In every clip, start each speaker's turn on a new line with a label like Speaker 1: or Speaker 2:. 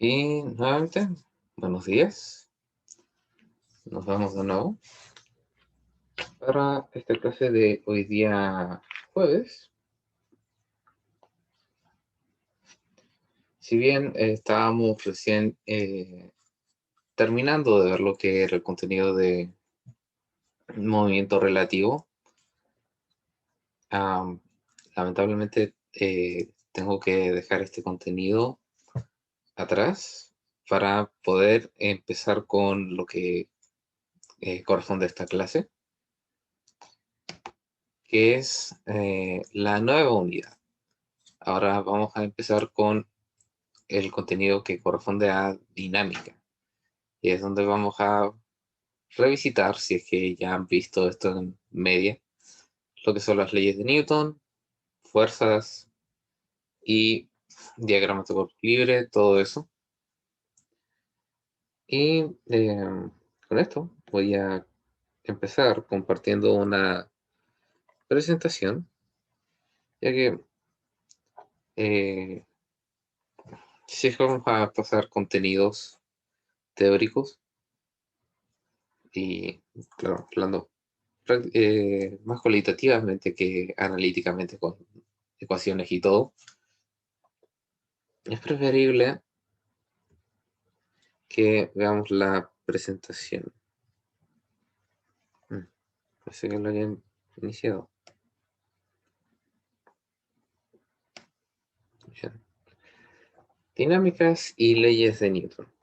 Speaker 1: Y nuevamente, buenos días. Nos vemos de nuevo para esta clase de hoy día jueves. Si bien estábamos recién terminando de ver lo que era el contenido de movimiento relativo, am, lamentablemente tengo que dejar este contenido atrás para poder empezar con lo que corresponde a esta clase, que es la nueva unidad. Ahora vamos a empezar con el contenido que corresponde a dinámica. Y es donde vamos a revisitar, si es que ya han visto esto en media, lo que son las leyes de Newton, fuerzas y diagramas de cuerpo libre, todo eso. Y con esto voy a empezar compartiendo una presentación, ya que eh, si es que vamos a pasar contenidos teóricos y, claro, hablando más cualitativamente que analíticamente con ecuaciones y todo, es preferible que veamos la presentación. Parece que lo hayan iniciado. Bien. Dinámicas y leyes de Newton.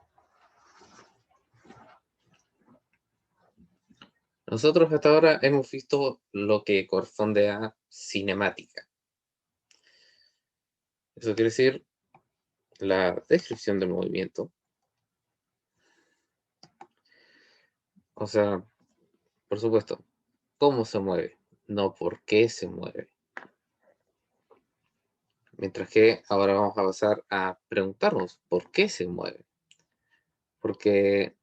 Speaker 1: Nosotros hasta ahora hemos visto lo que corresponde a cinemática. Eso quiere decir la descripción del movimiento. O sea, por supuesto, cómo se mueve, no por qué se mueve. Mientras que ahora vamos a pasar a preguntarnos por qué se mueve. Porque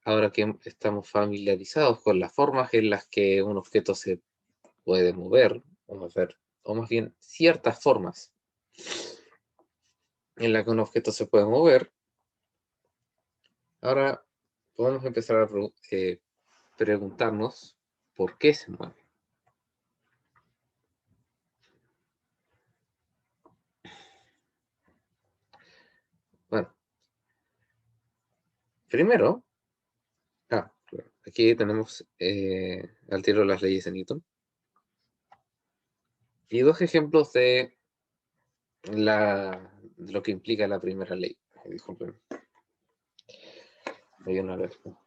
Speaker 1: ahora que estamos familiarizados con las formas en las que un objeto se puede mover, o más bien ciertas formas en las que un objeto se puede mover, ahora podemos empezar a preguntarnos por qué se mueve. Bueno, primero, aquí tenemos al tiro las leyes de Newton y dos ejemplos de lo que implica la primera ley. Disculpen. Hay una alerta.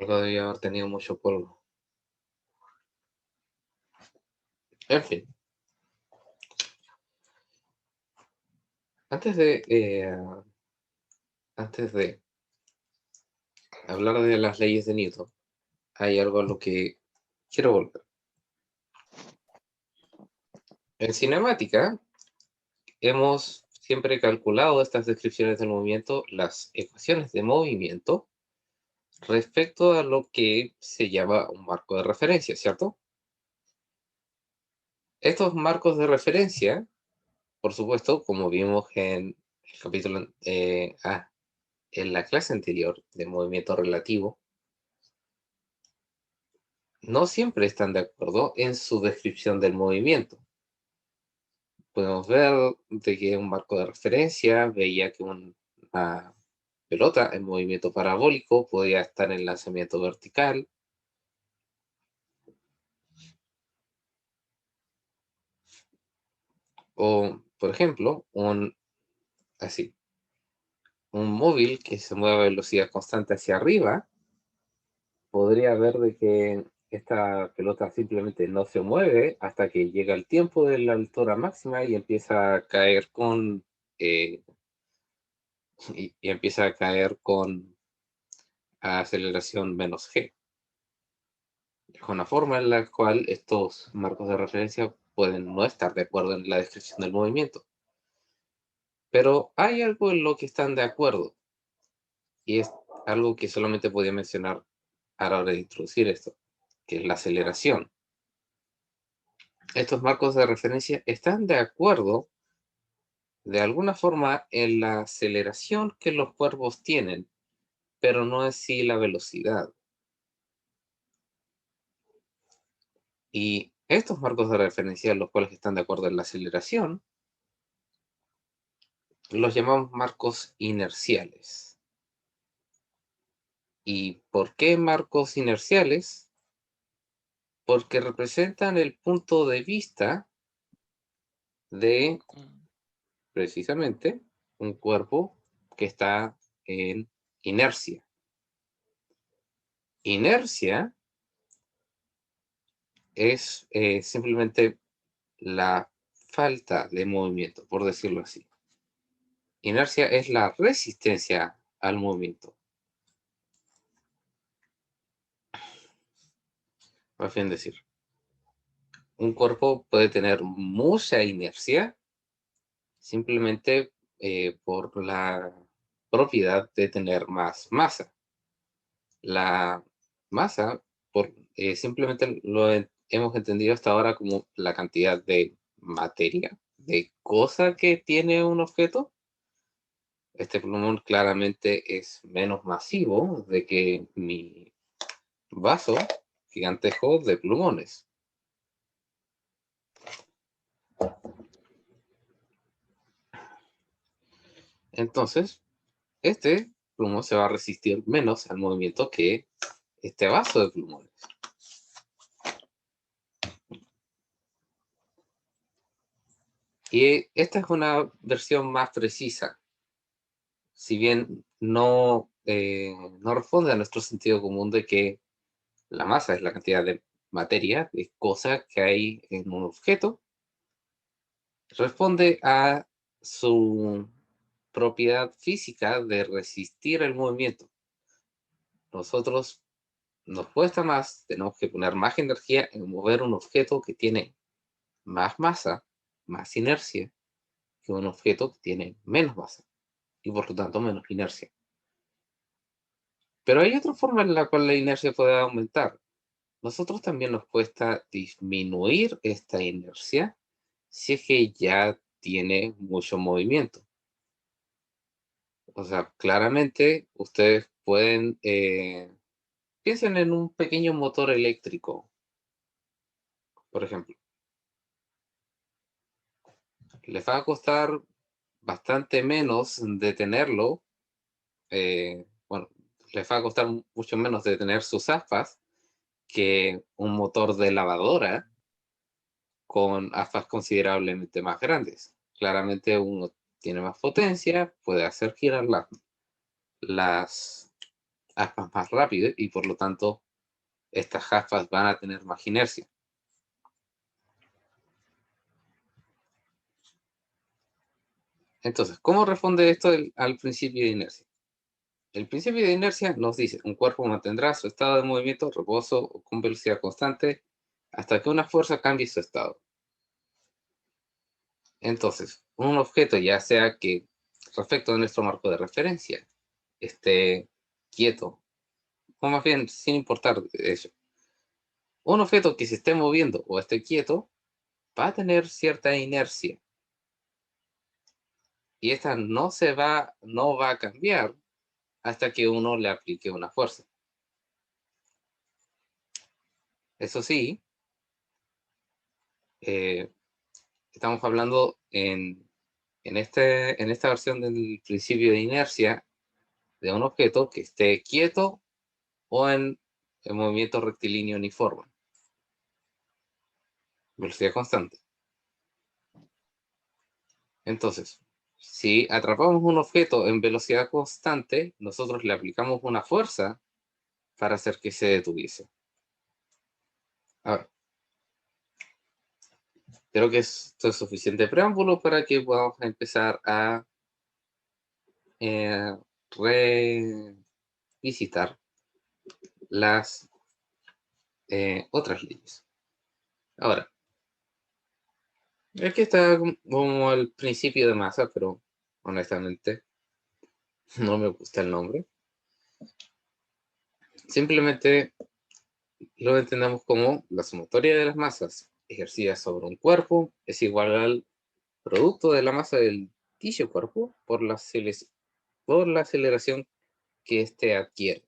Speaker 1: Algo debía haber tenido mucho polvo. En fin, antes de hablar de las leyes de Newton, hay algo a lo que quiero volver. En cinemática, hemos siempre calculado estas descripciones del movimiento, las ecuaciones de movimiento, respecto a lo que se llama un marco de referencia, ¿cierto? Estos marcos de referencia, por supuesto, como vimos en el capítulo en la clase anterior de movimiento relativo, no siempre están de acuerdo en su descripción del movimiento. Podemos ver de que un marco de referencia veía que una pelota en movimiento parabólico podía estar en lanzamiento vertical. O, por ejemplo, un móvil que se mueve a velocidad constante hacia arriba, podría ver de que esta pelota simplemente no se mueve hasta que llega el tiempo de la altura máxima y empieza a caer eh, y empieza a caer con aceleración menos g. Es una forma en la cual estos marcos de referencia pueden no estar de acuerdo en la descripción del movimiento. Pero hay algo en lo que están de acuerdo, y es algo que solamente podía mencionar a la hora de introducir esto, que es la aceleración. Estos marcos de referencia están de acuerdo de alguna forma en la aceleración que los cuerpos tienen, pero no así la velocidad. Y estos marcos de referencia, los cuales están de acuerdo en la aceleración, los llamamos marcos inerciales. ¿Y por qué marcos inerciales? Porque representan el punto de vista de, precisamente, un cuerpo que está en inercia. Inercia es simplemente la falta de movimiento, por decirlo así. Inercia es la resistencia al movimiento. Por fin decir, un cuerpo puede tener mucha inercia simplemente por la propiedad de tener más masa. La masa, simplemente hemos entendido hasta ahora como la cantidad de materia, de cosa que tiene un objeto. Este plumón claramente es menos masivo de que mi vaso gigantesco de plumones. Entonces, este plumón se va a resistir menos al movimiento que este vaso de plumones. Y esta es una versión más precisa. Si bien no responde a nuestro sentido común de que la masa es la cantidad de materia, de cosas que hay en un objeto, responde a su propiedad física de resistir el movimiento. Nosotros nos cuesta más, tenemos que poner más energía en mover un objeto que tiene más masa, más inercia, que un objeto que tiene menos masa y por lo tanto menos inercia. Pero hay otra forma en la cual la inercia puede aumentar. Nosotros también nos cuesta disminuir esta inercia si es que ya tiene mucho movimiento. O sea, claramente ustedes pueden, piensen en un pequeño motor eléctrico, por ejemplo. Les va a costar bastante menos detenerlo, bueno, les va a costar mucho menos detener sus aspas que un motor de lavadora con aspas considerablemente más grandes. Claramente uno tiene más potencia, puede hacer girar las aspas más rápido y por lo tanto estas aspas van a tener más inercia. Entonces, ¿cómo responde esto al principio de inercia? El principio de inercia nos dice, un cuerpo mantendrá su estado de movimiento, reposo o con velocidad constante hasta que una fuerza cambie su estado. Entonces, un objeto, ya sea que respecto a nuestro marco de referencia, esté quieto, o más bien sin importar eso, un objeto que se esté moviendo o esté quieto va a tener cierta inercia y esta no va a cambiar hasta que uno le aplique una fuerza. Eso sí, eh, estamos hablando en esta versión del principio de inercia de un objeto que esté quieto o en movimiento rectilíneo uniforme, velocidad constante. Entonces, si atrapamos un objeto en velocidad constante, nosotros le aplicamos una fuerza para hacer que se detuviese. Ahora, creo que esto es suficiente preámbulo para que podamos empezar a revisitar las otras leyes. Ahora, aquí está como el principio de masa, pero honestamente no me gusta el nombre. Simplemente lo entendemos como la sumatoria de las masas ejercidas sobre un cuerpo es igual al producto de la masa del dicho cuerpo por la aceleración que éste adquiere.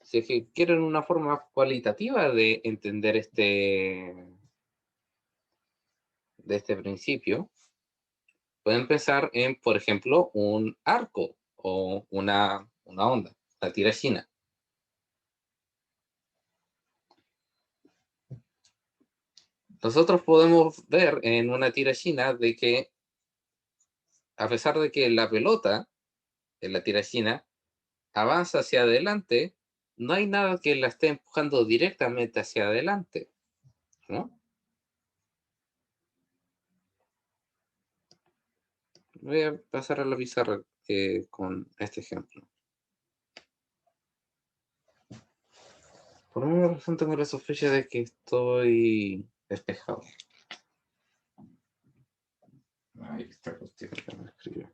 Speaker 1: Si es que quieren una forma cualitativa de entender de este principio, pueden pensar en, por ejemplo, un arco o una onda, la tirachina. Nosotros podemos ver en una tirachina de que, a pesar de que la pelota en la tirachina avanza hacia adelante, no hay nada que la esté empujando directamente hacia adelante, ¿no? Voy a pasar a la pizarra con este ejemplo. Por una razón tengo la sospecha de que estoy despejado. Ahí está cuestión que me escribió.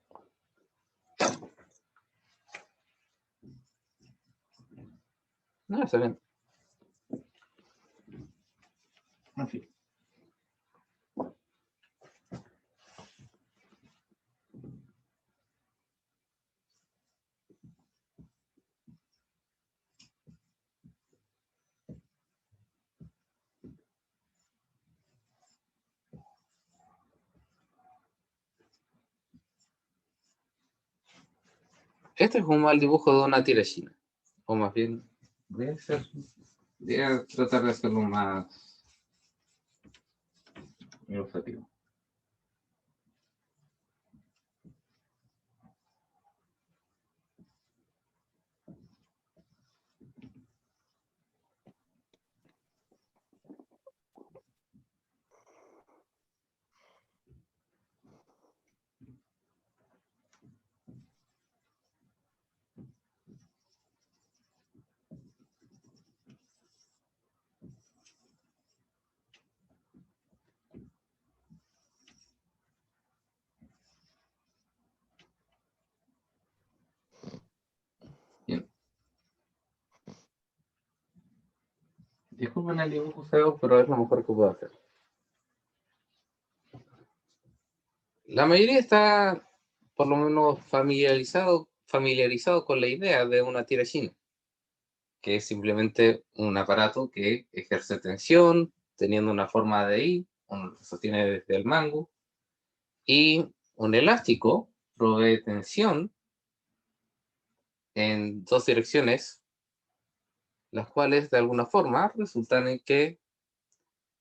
Speaker 1: No, está bien. En fin. Este es un mal dibujo de una tirachina. O más bien, voy a tratar de hacerlo más ilustrativo. Bien. Disculpen el dibujo feo, pero es lo mejor que puedo hacer. La mayoría está, por lo menos, familiarizado con la idea de una tirachina, que es simplemente un aparato que ejerce tensión, teniendo una forma de I, uno lo sostiene desde el mango, y un elástico provee tensión en dos direcciones, las cuales de alguna forma resultan en que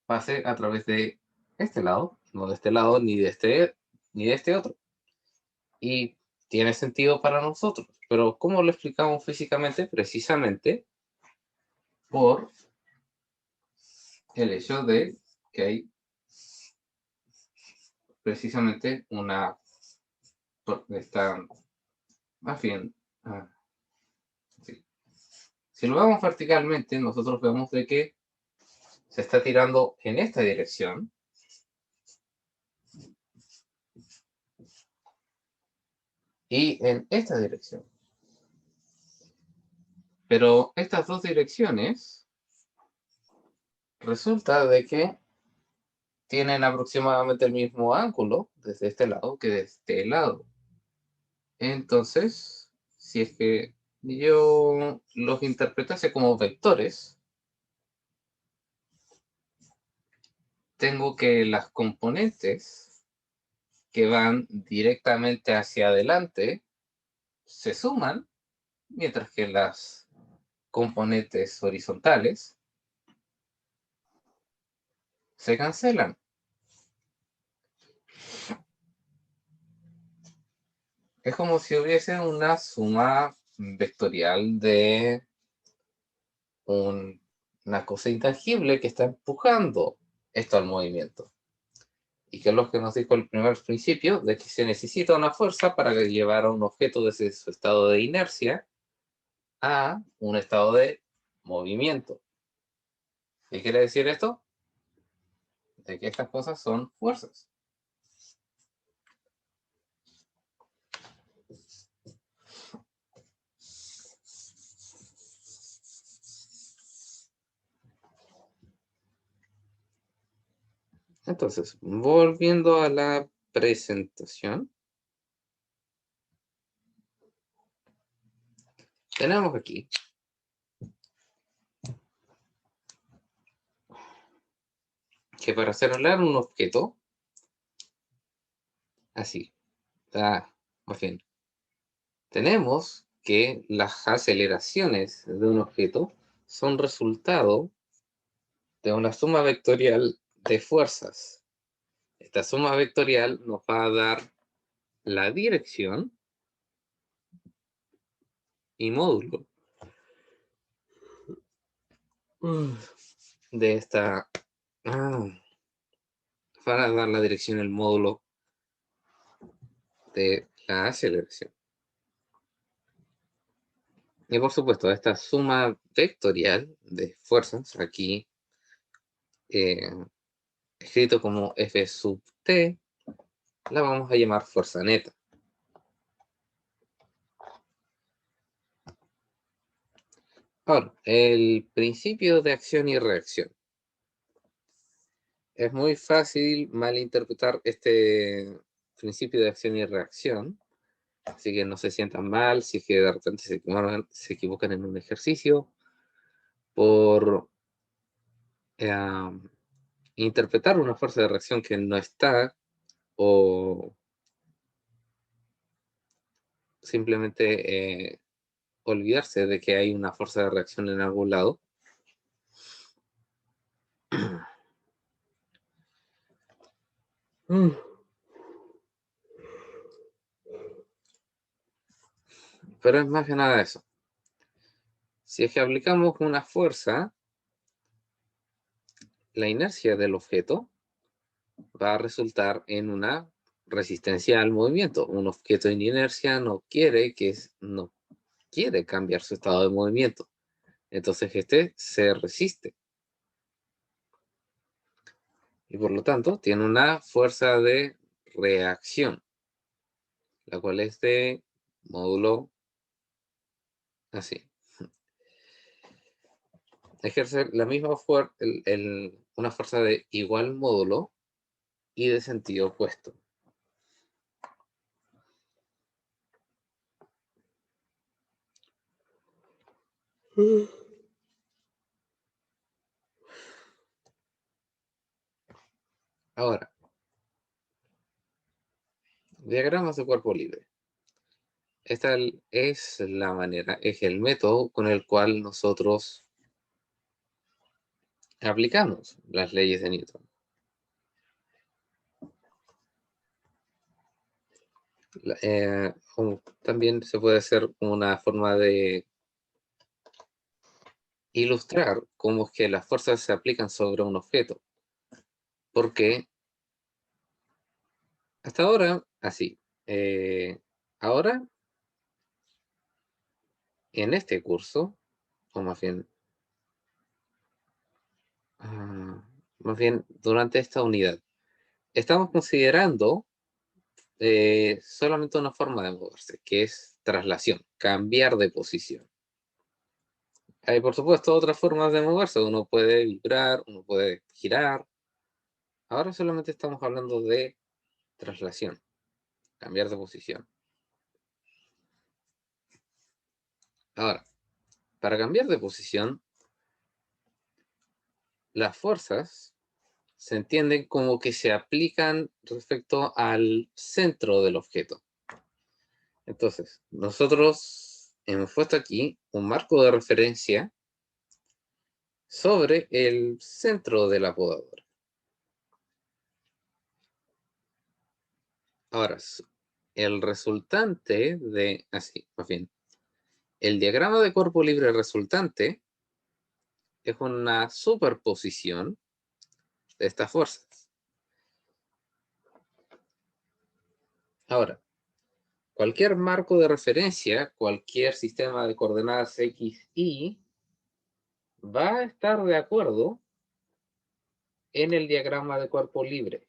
Speaker 1: pase a través de este lado, no de este lado ni de este otro. Y tiene sentido para nosotros, pero ¿cómo lo explicamos físicamente? Precisamente por el hecho de que hay precisamente está más bien, sí. Si lo vemos verticalmente, nosotros vemos de que se está tirando en esta dirección y en esta dirección. Pero estas dos direcciones resulta de que tienen aproximadamente el mismo ángulo desde este lado que de este lado. Entonces, si es que yo los interpretase como vectores, tengo que las componentes que van directamente hacia adelante se suman, mientras que las componentes horizontales se cancelan. Es como si hubiese una suma vectorial de una cosa intangible que está empujando esto al movimiento. Y que es lo que nos dijo el primer principio, de que se necesita una fuerza para llevar a un objeto desde su estado de inercia a un estado de movimiento. ¿Qué quiere decir esto? De que estas cosas son fuerzas. Entonces, volviendo a la presentación, tenemos aquí que para acelerar un objeto, así, más bien, tenemos que las aceleraciones de un objeto son resultado de una suma vectorial de fuerzas. Esta suma vectorial nos va a dar la dirección y módulo de esta... para dar la dirección y el módulo de la aceleración. Y por supuesto, esta suma vectorial de fuerzas, aquí escrito como F sub t, la vamos a llamar fuerza neta. Ahora, el principio de acción y reacción. Es muy fácil malinterpretar este principio de acción y reacción, así que no se sientan mal si es que de repente se equivocan en un ejercicio por interpretar una fuerza de reacción que no está, o simplemente olvidarse de que hay una fuerza de reacción en algún lado. Pero es más que nada eso. Si es que aplicamos una fuerza, la inercia del objeto va a resultar en una resistencia al movimiento. Un objeto en inercia no quiere cambiar su estado de movimiento. Entonces este se resiste. Y por lo tanto tiene una fuerza de reacción, la cual es de módulo así. Ejerce la misma fuerza, una fuerza de igual módulo y de sentido opuesto. Ahora, diagramas de cuerpo libre. Esta es la manera, es el método con el cual nosotros aplicamos las leyes de Newton. También se puede hacer una forma de ilustrar cómo es que las fuerzas se aplican sobre un objeto. Porque hasta ahora, así. Ahora, en este curso, o más bien durante esta unidad, estamos considerando solamente una forma de moverse, que es traslación, cambiar de posición. Hay, por supuesto, otras formas de moverse. Uno puede vibrar, uno puede girar. Ahora solamente estamos hablando de traslación, cambiar de posición. Ahora, para cambiar de posición, las fuerzas se entienden como que se aplican respecto al centro del objeto. Entonces, nosotros hemos puesto aquí un marco de referencia sobre el centro de la podadora. Ahora, el resultante de, más bien, el diagrama de cuerpo libre resultante es una superposición de estas fuerzas. Ahora, cualquier marco de referencia, cualquier sistema de coordenadas X, Y, va a estar de acuerdo en el diagrama de cuerpo libre.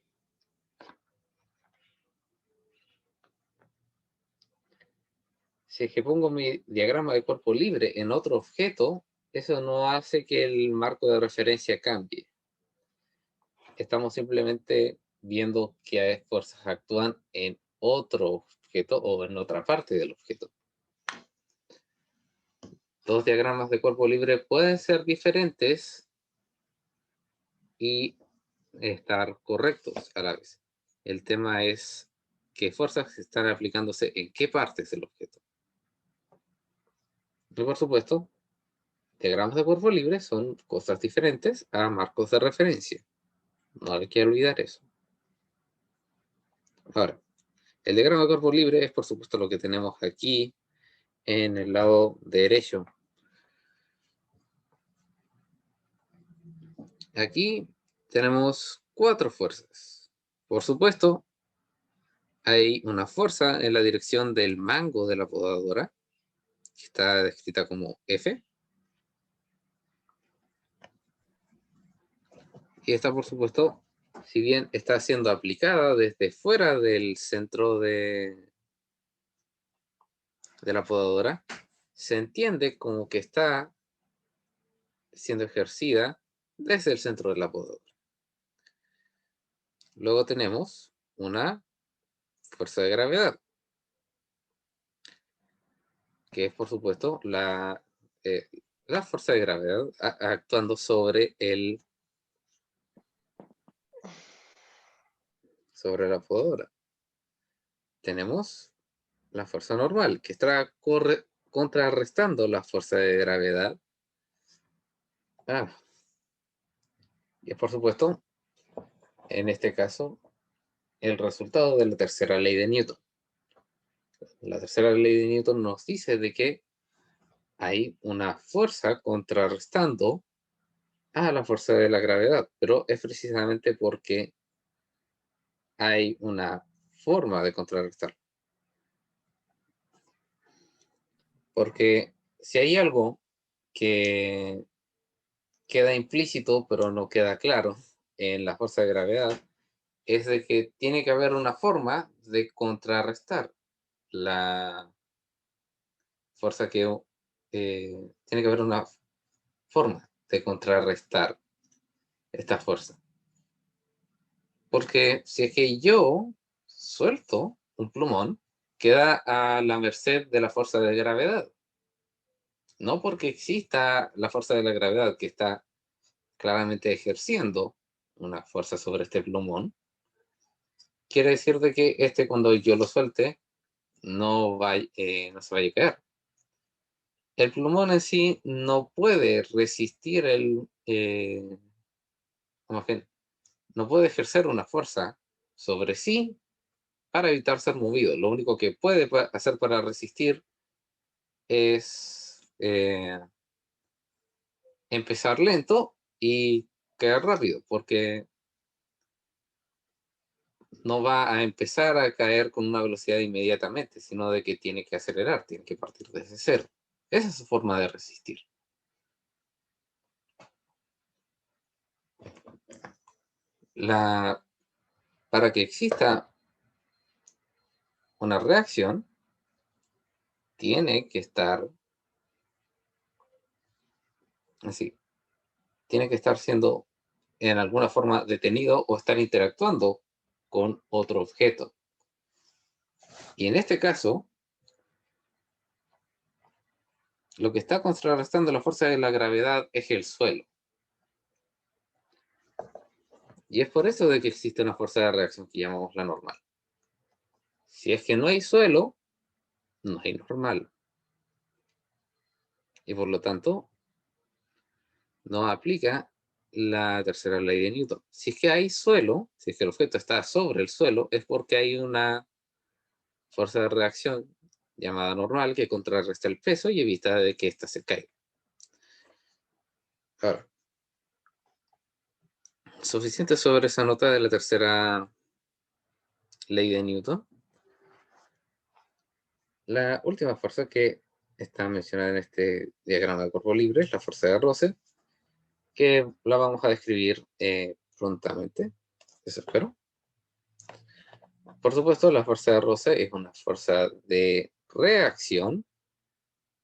Speaker 1: Si es que pongo mi diagrama de cuerpo libre en otro objeto, eso no hace que el marco de referencia cambie. Estamos simplemente viendo qué fuerzas actúan en otro objeto o en otra parte del objeto. Dos diagramas de cuerpo libre pueden ser diferentes y estar correctos a la vez. El tema es qué fuerzas están aplicándose en qué partes del objeto. Y por supuesto, diagramas de cuerpo libre son cosas diferentes a marcos de referencia. No hay que olvidar eso. Ahora, el diagrama de cuerpo libre es por supuesto lo que tenemos aquí en el lado derecho. Aquí tenemos 4 fuerzas. Por supuesto, hay una fuerza en la dirección del mango de la podadora, que está descrita como F. Y esta, por supuesto, si bien está siendo aplicada desde fuera del centro de la podadora, se entiende como que está siendo ejercida desde el centro de la podadora. Luego tenemos una fuerza de gravedad, que es por supuesto la fuerza de gravedad actuando sobre la podadora. Tenemos la fuerza normal, que está contrarrestando la fuerza de gravedad. Y por supuesto, en este caso, el resultado de la tercera ley de Newton. La tercera ley de Newton nos dice de que hay una fuerza contrarrestando a la fuerza de la gravedad, pero es precisamente porque hay una forma de contrarrestar. Porque si hay algo que queda implícito, pero no queda claro en la fuerza de gravedad, es de que tiene que haber una forma de contrarrestar la fuerza que tiene que haber una forma de contrarrestar esta fuerza. Porque si es que yo suelto un plumón, queda a la merced de la fuerza de gravedad. No porque exista la fuerza de la gravedad que está claramente ejerciendo una fuerza sobre este plumón, quiere decir de que cuando yo lo suelte no se vaya a caer. El plumón en sí no puede resistir no puede ejercer una fuerza sobre sí para evitar ser movido. Lo único que puede hacer para resistir es empezar lento y caer rápido, porque no va a empezar a caer con una velocidad inmediatamente, sino de que tiene que acelerar, tiene que partir desde cero. Esa es su forma de resistir. Para que exista una reacción, tiene que estar así, tiene que estar siendo en alguna forma detenido o estar interactuando con otro objeto. Y en este caso, lo que está contrarrestando la fuerza de la gravedad es el suelo. Y es por eso de que existe una fuerza de reacción que llamamos la normal. Si es que no hay suelo, no hay normal. Y por lo tanto, no aplica la tercera ley de Newton. Si es que hay suelo, si es que el objeto está sobre el suelo, es porque hay una fuerza de reacción llamada normal que contrarresta el peso y evita de que ésta se caiga. Ahora, suficiente sobre esa nota de la tercera ley de Newton. La última fuerza que está mencionada en este diagrama de cuerpo libre es la fuerza de roce, que la vamos a describir prontamente, eso espero. Por supuesto, la fuerza de roce es una fuerza de reacción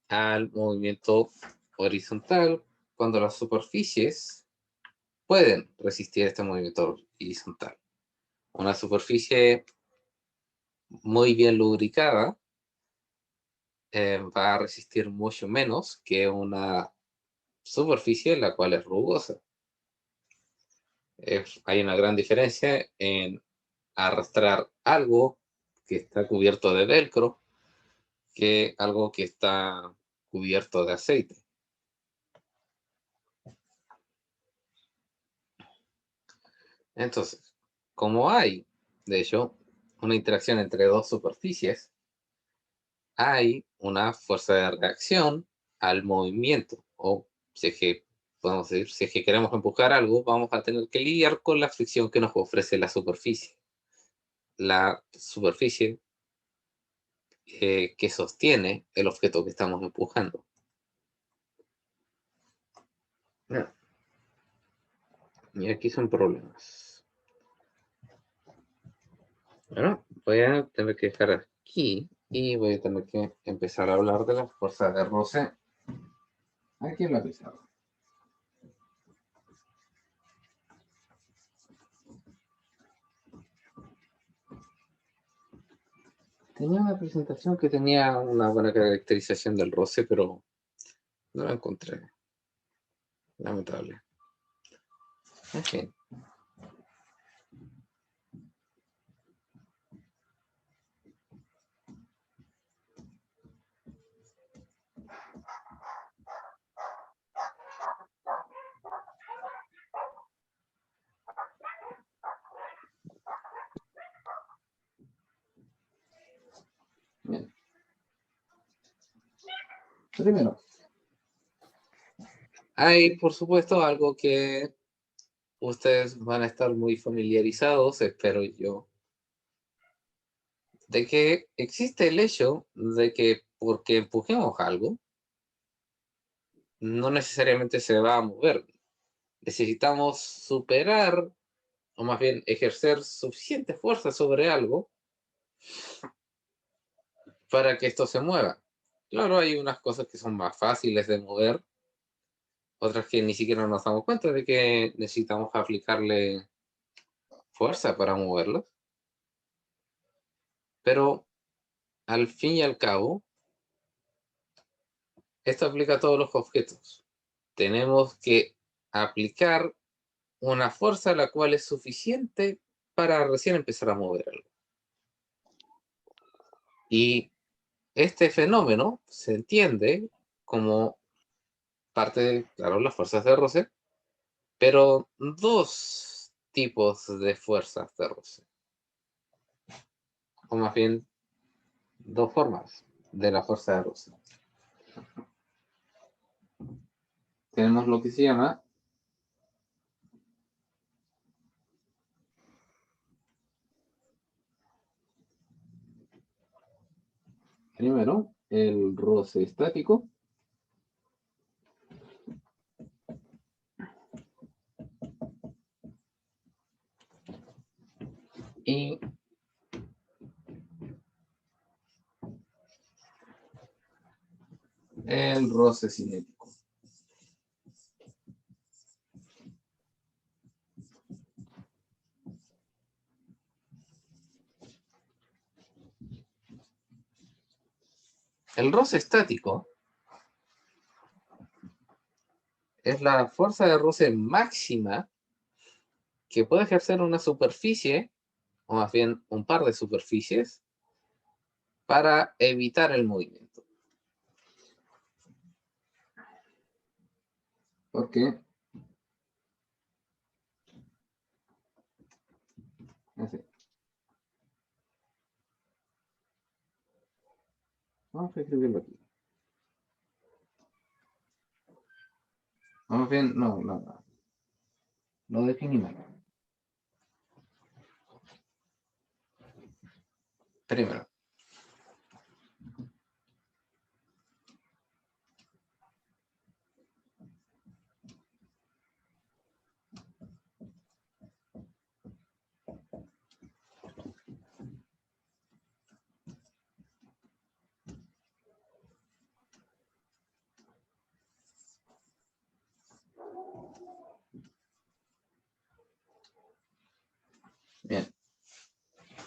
Speaker 1: al movimiento horizontal cuando las superficies pueden resistir este movimiento horizontal. Una superficie muy bien lubricada va a resistir mucho menos que una superficie la cual es rugosa. Hay una gran diferencia en arrastrar algo que está cubierto de velcro que algo que está cubierto de aceite. Entonces, como hay, de hecho, una interacción entre dos superficies, hay una fuerza de reacción al movimiento. O si es que, podemos decir, si es que queremos empujar algo, vamos a tener que lidiar con la fricción que nos ofrece la superficie. La superficie que sostiene el objeto que estamos empujando. Y aquí son problemas. Bueno, voy a tener que dejar aquí y voy a tener que empezar a hablar de las fuerzas de roce aquí en la pizarra. Tenía una presentación que tenía una buena caracterización del roce, pero no la encontré. Lamentable. En fin. Bien. Primero, hay por supuesto algo que ustedes van a estar muy familiarizados, espero yo, de que existe el hecho de que porque empujemos algo, no necesariamente se va a mover. Necesitamos superar, o más bien ejercer suficiente fuerza sobre algo para que esto se mueva. Claro, hay unas cosas que son más fáciles de mover, otras que ni siquiera nos damos cuenta de que necesitamos aplicarle fuerza para moverlas. Pero al fin y al cabo, esto aplica a todos los objetos. Tenemos que aplicar una fuerza la cual es suficiente para recién empezar a mover algo. Y este fenómeno se entiende como parte de, claro, las fuerzas de roce, pero dos tipos de fuerzas de roce, o más bien dos formas de la fuerza de roce. Tenemos lo que se llama primero el roce estático y el roce cinético. El roce estático es la fuerza de roce máxima que puede ejercer una superficie, o más bien un par de superficies, para evitar el movimiento. ¿Por qué? Así. Vamos a escribirlo aquí. Vamos bien, no. Lo definimos. Primero,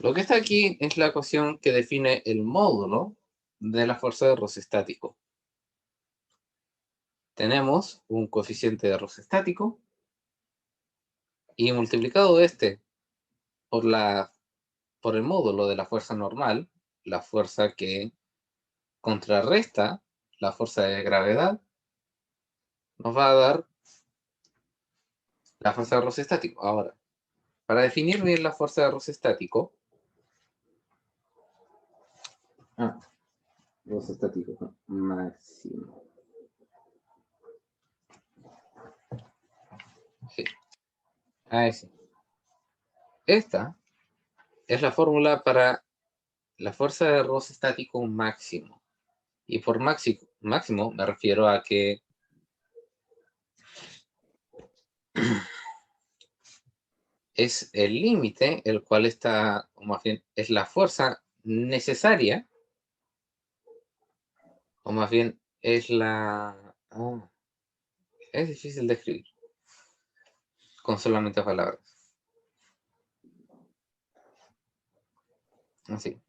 Speaker 1: Lo que está aquí es la ecuación que define el módulo de la fuerza de roce estático. Tenemos un coeficiente de roce estático y multiplicado por, por el módulo de la fuerza normal, la fuerza que contrarresta la fuerza de gravedad, nos va a dar la fuerza de roce estático. Ahora, para definir bien la fuerza de roce estático, roce estático máximo. Sí. Sí. Esta es la fórmula para la fuerza de roce estático máximo. Y por máximo me refiero a que es el límite, el cual está, o más bien, es la fuerza necesaria, o más bien, es la... es difícil de escribir con solamente palabras. Así.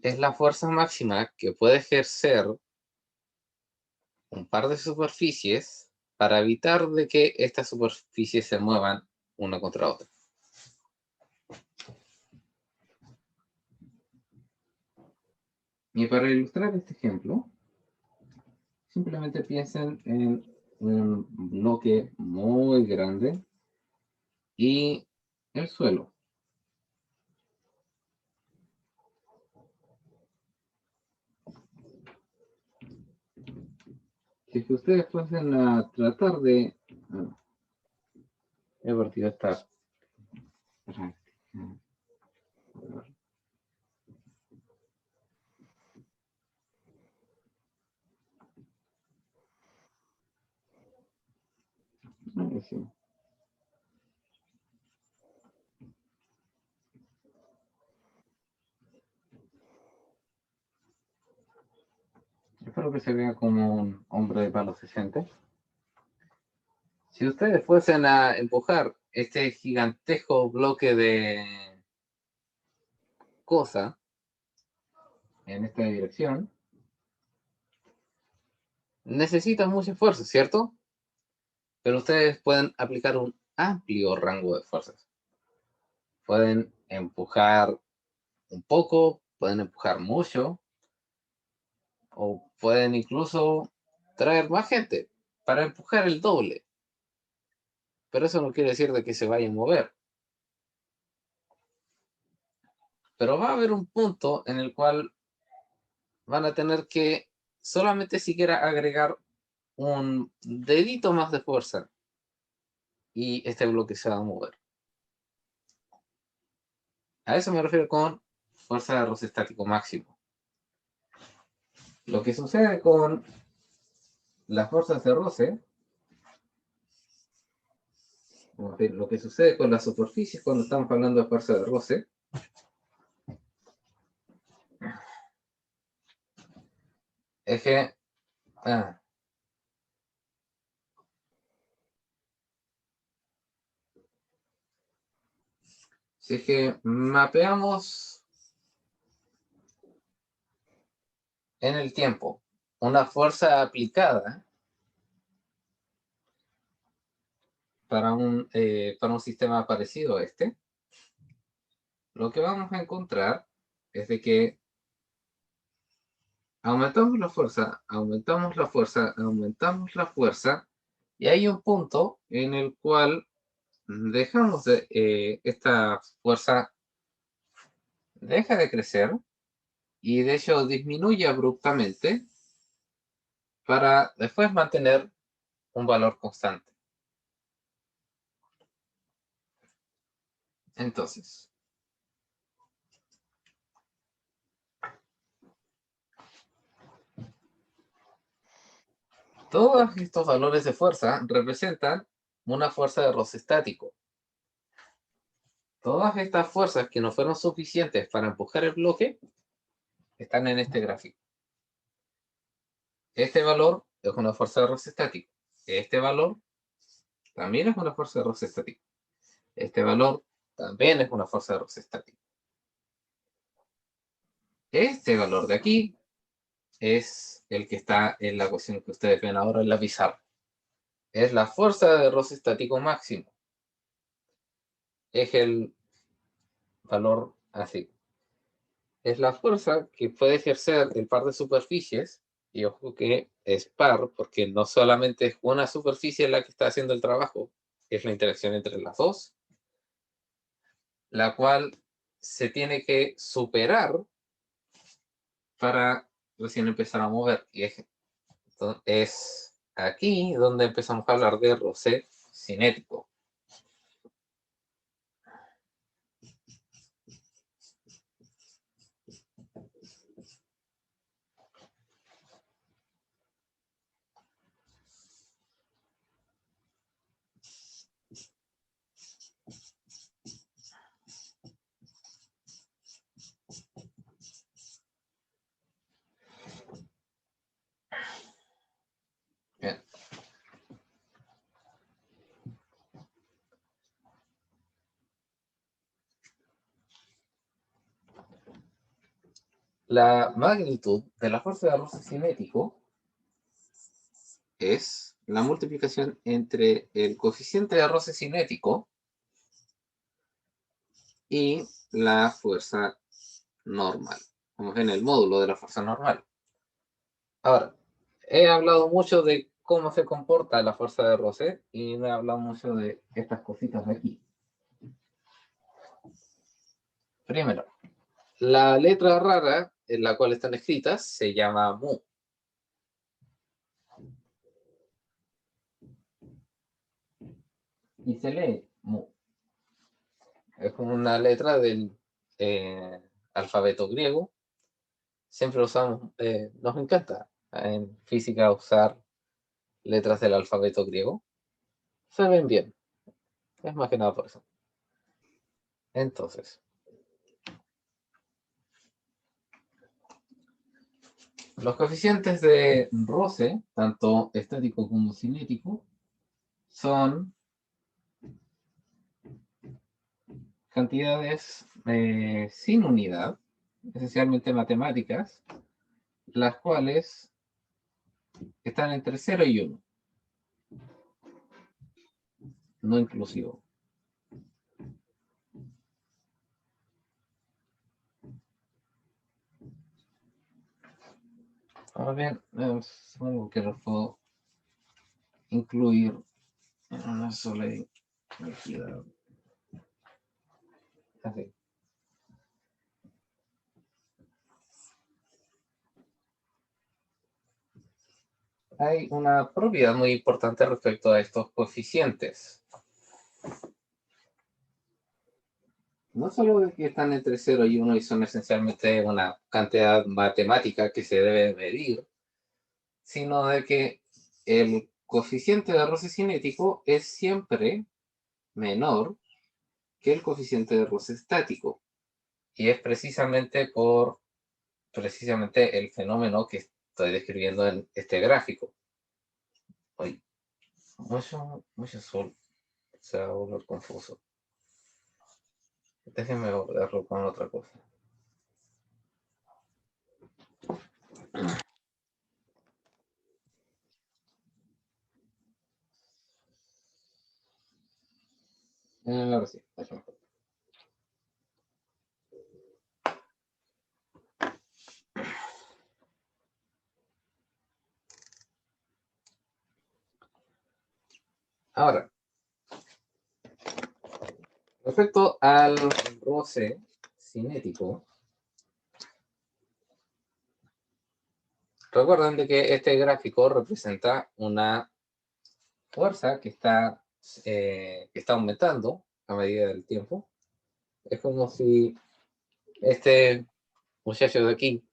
Speaker 1: Es la fuerza máxima que puede ejercer un par de superficies para evitar de que estas superficies se muevan una contra otra. Y para ilustrar este ejemplo, simplemente piensen en un bloque muy grande y el suelo. Si es que ustedes fuesen a tratar de... he partido esta práctica. Sí. Espero que se vea como un hombre de palo 60. Si ustedes fuesen a empujar este gigantesco bloque de cosa en esta dirección, necesitan mucho esfuerzo, ¿cierto? Pero ustedes pueden aplicar un amplio rango de fuerzas. Pueden empujar un poco, pueden empujar mucho, o pueden incluso traer más gente para empujar el doble. Pero eso no quiere decir de que se vaya a mover. Pero va a haber un punto en el cual van a tener que solamente siquiera agregar un dedito más de fuerza y este bloque se va a mover. A eso me refiero con fuerza de roce estático máximo. Lo que sucede con las fuerzas de roce, lo que sucede con las superficies cuando estamos hablando de fuerza de roce, es que si es que mapeamos en el tiempo una fuerza aplicada para un sistema parecido a este, lo que vamos a encontrar es de que aumentamos la fuerza, aumentamos la fuerza, aumentamos la fuerza, y hay un punto en el cual dejamos de, esta fuerza deja de crecer y de hecho disminuye abruptamente para después mantener un valor constante. Entonces, todos estos valores de fuerza representan una fuerza de roce estático. Todas estas fuerzas que no fueron suficientes para empujar el bloque están en este gráfico. Este valor es una fuerza de roce estático. Este valor también es una fuerza de roce estático. Este valor también es una fuerza de roce estático. Este valor de aquí es el que está en la ecuación que ustedes ven ahora en la pizarra. Es la fuerza de roce estático máximo. Es el valor así. Es la fuerza que puede ejercer el par de superficies, y ojo que es par, porque no solamente es una superficie la que está haciendo el trabajo, es la interacción entre las dos, la cual se tiene que superar para recién empezar a mover. Y es aquí donde empezamos a hablar de roce cinético. Bien. La magnitud de la fuerza de roce cinético es la multiplicación entre el coeficiente de roce cinético y la fuerza normal. Como ven, el módulo de la fuerza normal. Ahora, he hablado mucho de cómo se comporta la fuerza de roce y me he hablado mucho de estas cositas de aquí. Primero, la letra rara en la cual están escritas se llama mu. Y se lee mu. Es como una letra del alfabeto griego. Siempre usamos, nos encanta en física usar letras del alfabeto griego. Se ven bien. Es más que nada por eso. Entonces, los coeficientes de roce, tanto estático como cinético, son cantidades sin unidad, esencialmente matemáticas, las cuales están entre 0 y 1, no inclusivo. Ahora bien, supongo que los puedo incluir en una sola entidad. Así. Hay una propiedad muy importante respecto a estos coeficientes. No solo de que están entre 0 y 1 y son esencialmente una cantidad matemática que se debe medir, sino de que el coeficiente de roce cinético es siempre menor que el coeficiente de roce estático. Y es precisamente por el fenómeno que estoy describiendo en este gráfico. Uy, mucho azul, se va a volver confuso. Déjenme verlo con otra cosa. Ahora sí, mucho mejor. Ahora, respecto al roce cinético, recuerden de que este gráfico representa una fuerza que está aumentando a medida del tiempo. Es como si este muchacho de aquí,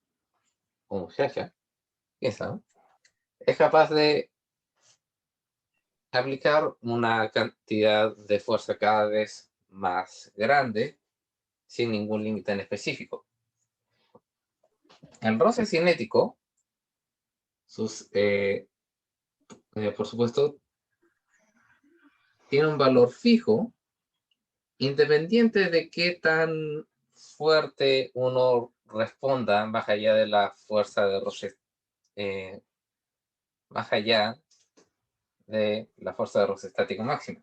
Speaker 1: o muchacha, quién sabe, es capaz de aplicar una cantidad de fuerza cada vez más grande sin ningún límite en específico. El roce cinético, por supuesto, tiene un valor fijo independiente de qué tan fuerte uno responda más allá de la fuerza de roce, más allá de la fuerza de roce estático máxima.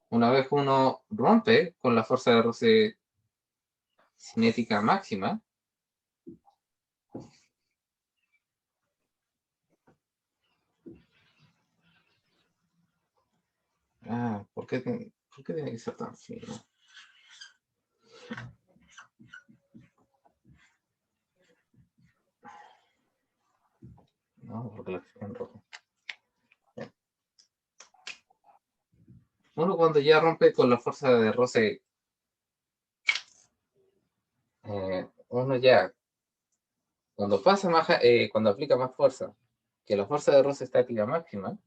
Speaker 1: Una vez uno rompe con la fuerza de roce cinética máxima, ¿por qué tiene que ser tan fino? No, porque la escribí en rojo. Uno cuando ya rompe con la fuerza de roce, uno ya, cuando pasa más, cuando aplica más fuerza que la fuerza de roce estática máxima,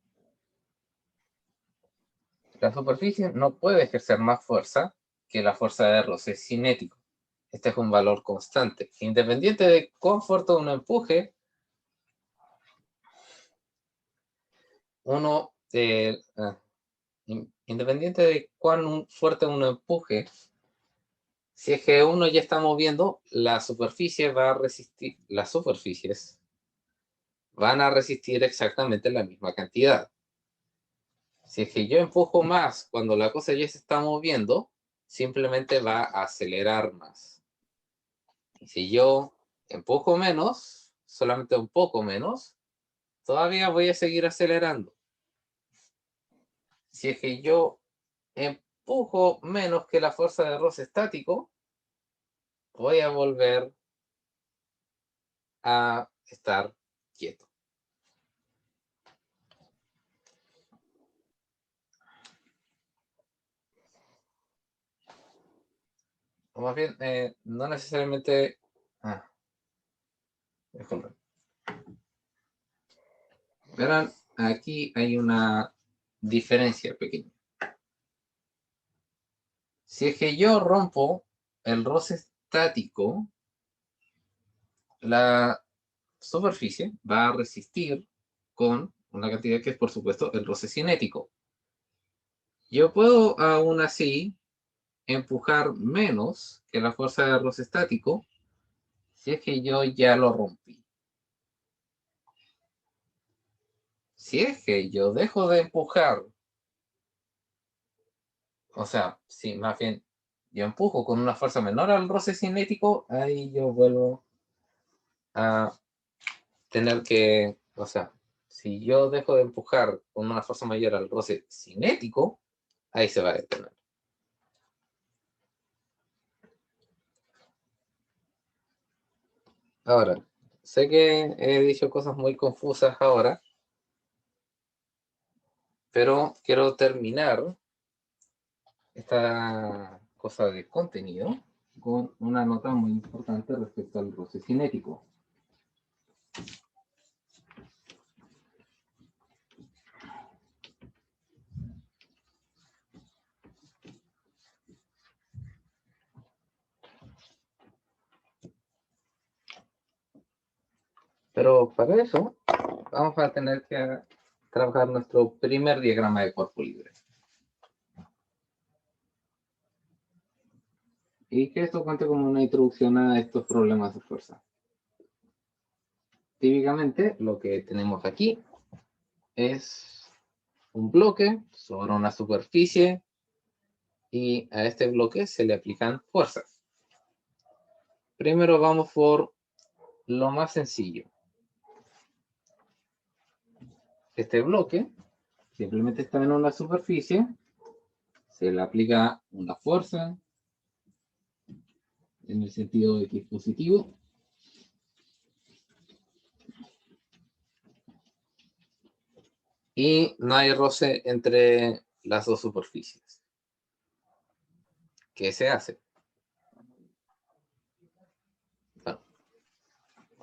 Speaker 1: la superficie no puede ejercer más fuerza que la fuerza de roce cinético. Este es un valor constante. Independiente de cuán fuerte uno empuje, independiente de cuán fuerte uno empuje, si es que uno ya está moviendo, la superficie va a resistir, las superficies van a resistir exactamente la misma cantidad. Si es que yo empujo más cuando la cosa ya se está moviendo, simplemente va a acelerar más. Y si yo empujo menos, solamente un poco menos, todavía voy a seguir acelerando. Si es que yo empujo menos que la fuerza de roce estático, voy a volver a estar quieto. O más bien, no necesariamente... disculpen. Verán, aquí hay una diferencia pequeña. Si es que yo rompo el roce estático, la superficie va a resistir con una cantidad que es, por supuesto, el roce cinético. Yo puedo, aún así, empujar menos que la fuerza de roce estático si es que yo ya lo rompí. Si es que yo dejo de empujar, o sea, si más bien yo empujo con una fuerza menor al roce cinético, ahí yo vuelvo a tener que, o sea, si yo dejo de empujar con una fuerza mayor al roce cinético, ahí se va a detener. Ahora, sé que he dicho cosas muy confusas ahora, pero quiero terminar esta cosa de contenido con una nota muy importante respecto al roce cinético. Pero para eso vamos a tener que trabajar nuestro primer diagrama de cuerpo libre. Y que esto cuente como una introducción a estos problemas de fuerza. Típicamente lo que tenemos aquí es un bloque sobre una superficie y a este bloque se le aplican fuerzas. Primero vamos por lo más sencillo. Este bloque simplemente está en una superficie, se le aplica una fuerza en el sentido de X positivo. Y no hay roce entre las dos superficies. ¿Qué se hace? Bueno,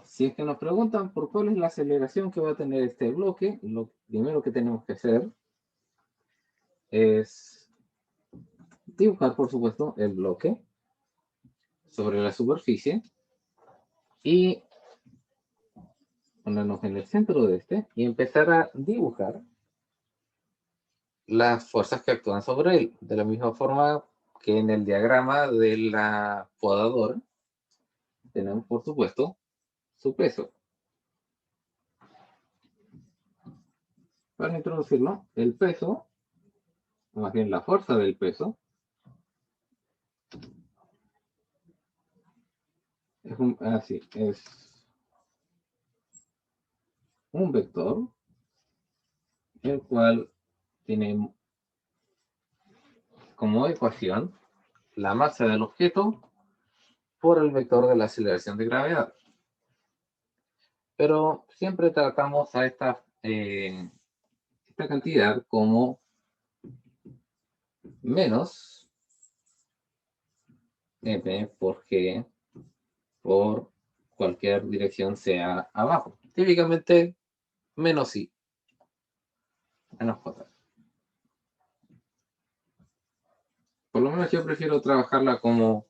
Speaker 1: si es que nos preguntan por cuál es la aceleración que va a tener este bloque, lo primero que tenemos que hacer es dibujar, por supuesto, el bloque sobre la superficie y ponernos en el centro de este y empezar a dibujar las fuerzas que actúan sobre él. De la misma forma que en el diagrama de la podadora tenemos, por supuesto, su peso. Para introducirlo, el peso, o más bien la fuerza del peso, es un vector, el cual tiene como ecuación la masa del objeto por el vector de la aceleración de gravedad. Pero siempre tratamos a esta cantidad como menos m por g por cualquier dirección sea abajo. Típicamente menos i, menos j. Por lo menos yo prefiero trabajarla como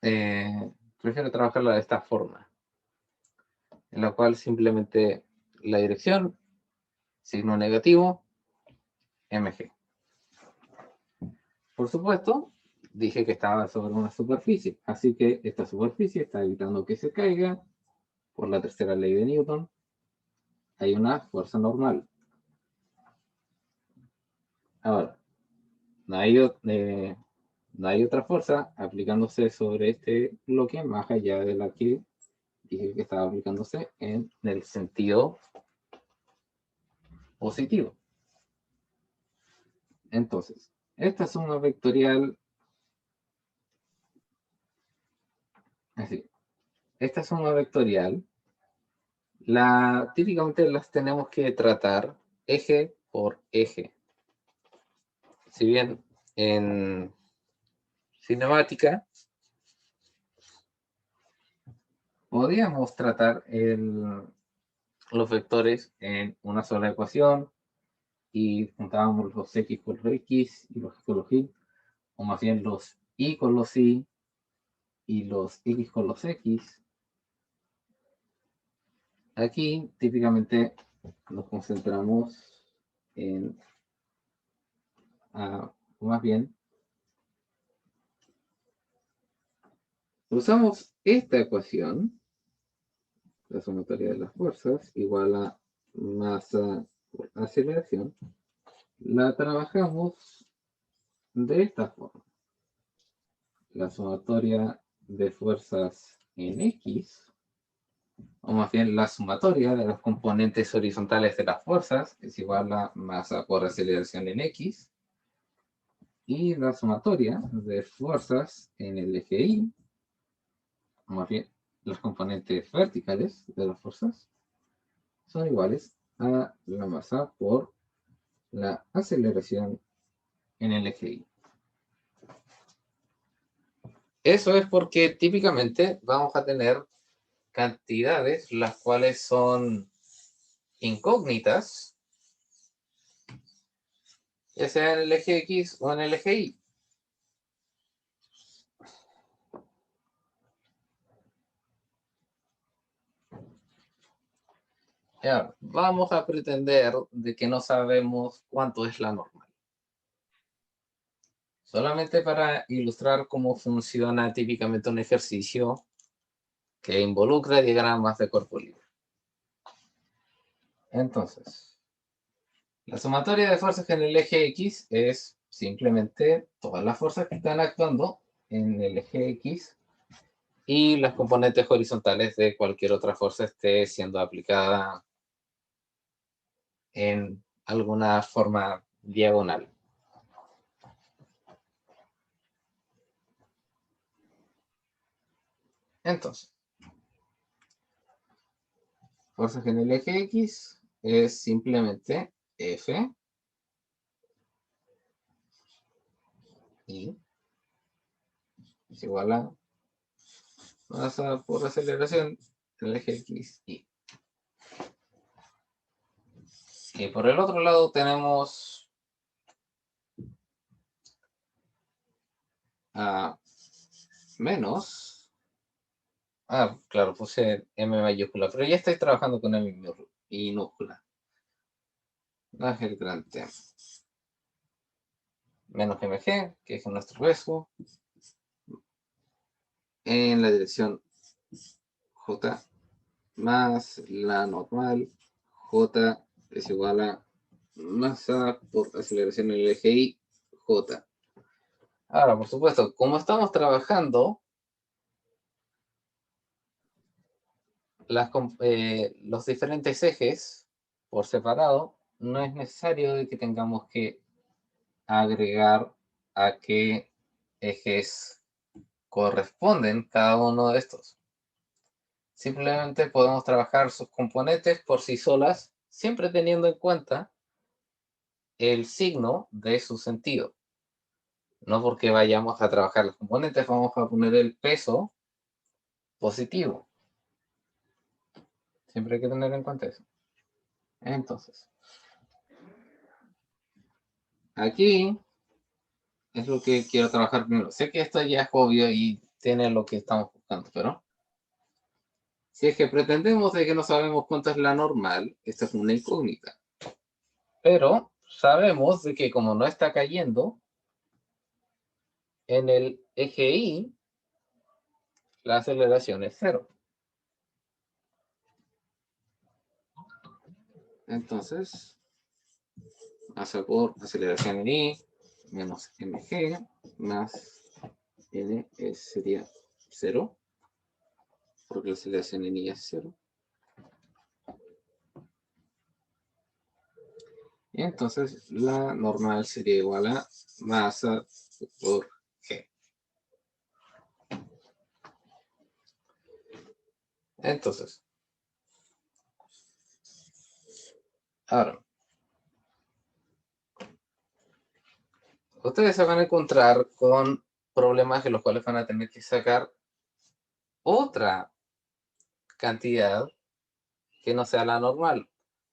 Speaker 1: prefiero trabajarla de esta forma, en la cual simplemente la dirección, signo negativo, mg. Por supuesto, dije que estaba sobre una superficie, así que esta superficie está evitando que se caiga por la tercera ley de Newton. Hay una fuerza normal. Ahora, no hay otra fuerza aplicándose sobre este bloque más allá de la que dije que estaba aplicándose en el sentido positivo. Entonces, esta suma vectorial, así, esta suma vectorial, típicamente las tenemos que tratar eje por eje. Si bien en cinemática podríamos tratar los vectores en una sola ecuación y juntábamos los x con los x y los y con los y, o más bien los y con los y los x con los x. Aquí típicamente nos concentramos en, más bien, usamos esta ecuación, la sumatoria de las fuerzas igual a masa por aceleración, la trabajamos de esta forma. La sumatoria de fuerzas en X, o más bien la sumatoria de los componentes horizontales de las fuerzas, es igual a masa por aceleración en X, y la sumatoria de fuerzas en el eje Y, o más bien los componentes verticales de las fuerzas, son iguales a la masa por la aceleración en el eje Y. Eso es porque típicamente vamos a tener cantidades las cuales son incógnitas, ya sea en el eje X o en el eje Y. Ya, vamos a pretender de que no sabemos cuánto es la normal. Solamente para ilustrar cómo funciona típicamente un ejercicio que involucra diagramas de cuerpo libre. Entonces, la sumatoria de fuerzas en el eje X es simplemente todas las fuerzas que están actuando en el eje X y las componentes horizontales de cualquier otra fuerza esté siendo aplicada en alguna forma diagonal. Entonces, fuerzas en el eje X es simplemente F y es igual a masa por aceleración en el eje X y. Y por el otro lado tenemos a menos. Claro, puse M mayúscula, pero ya estoy trabajando con M minúscula. No es el gran tema. Menos mg, que es nuestro peso, en la dirección j más la normal, j es igual a masa por aceleración en el eje y, j. Ahora, por supuesto, como estamos trabajando los diferentes ejes por separado, no es necesario de que tengamos que agregar a qué ejes corresponden cada uno de estos. Simplemente podemos trabajar sus componentes por sí solas, siempre teniendo en cuenta el signo de su sentido. No porque vayamos a trabajar los componentes, vamos a poner el peso positivo. Siempre hay que tener en cuenta eso. Entonces, aquí es lo que quiero trabajar primero. Sé que esto ya es obvio y tiene lo que estamos buscando, pero si es que pretendemos de que no sabemos cuánto es la normal, esta es una incógnita. Pero sabemos de que como no está cayendo, en el eje Y, la aceleración es cero. Entonces, masa por aceleración en Y menos mg más n sería 0, porque la aceleración en Y es 0. Y entonces la normal sería igual a masa por g. Entonces, ahora, ustedes se van a encontrar con problemas en los cuales van a tener que sacar otra cantidad que no sea la normal.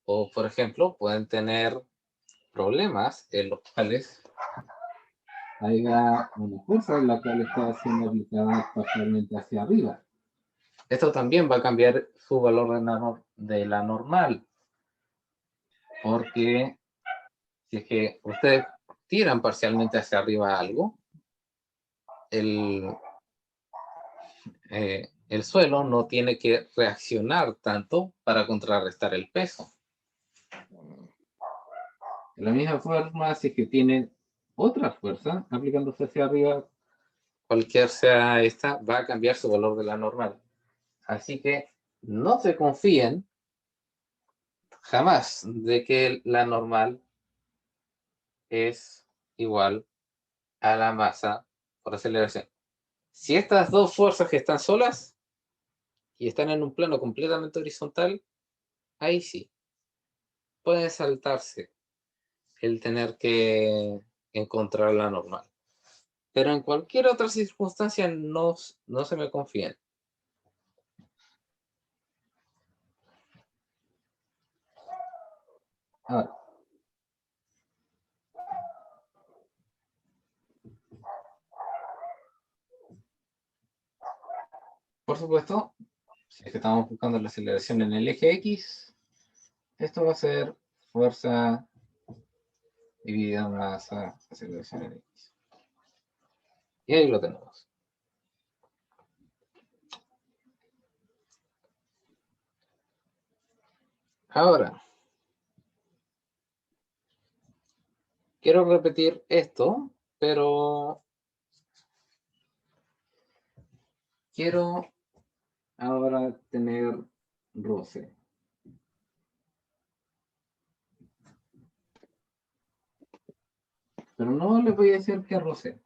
Speaker 1: O, por ejemplo, pueden tener problemas en los cuales haya una fuerza en la cual está siendo aplicada parcialmente hacia arriba. Esto también va a cambiar su valor de la normal, porque si es que ustedes tiran parcialmente hacia arriba algo, el, el suelo no tiene que reaccionar tanto para contrarrestar el peso. De la misma forma, si es que tienen otra fuerza aplicándose hacia arriba, cualquier sea esta, va a cambiar su valor de la normal. Así que no se confíen jamás de que la normal es igual a la masa por aceleración. Si estas dos fuerzas que están solas y están en un plano completamente horizontal, ahí sí, pueden saltarse el tener que encontrar la normal. Pero en cualquier otra circunstancia no se me confíen. Ahora, por supuesto, si es que estamos buscando la aceleración en el eje X, esto va a ser fuerza dividida en masa, aceleración en X. Y ahí lo tenemos. Ahora, quiero repetir esto, pero quiero ahora tener roce. Pero no les voy a decir que roce.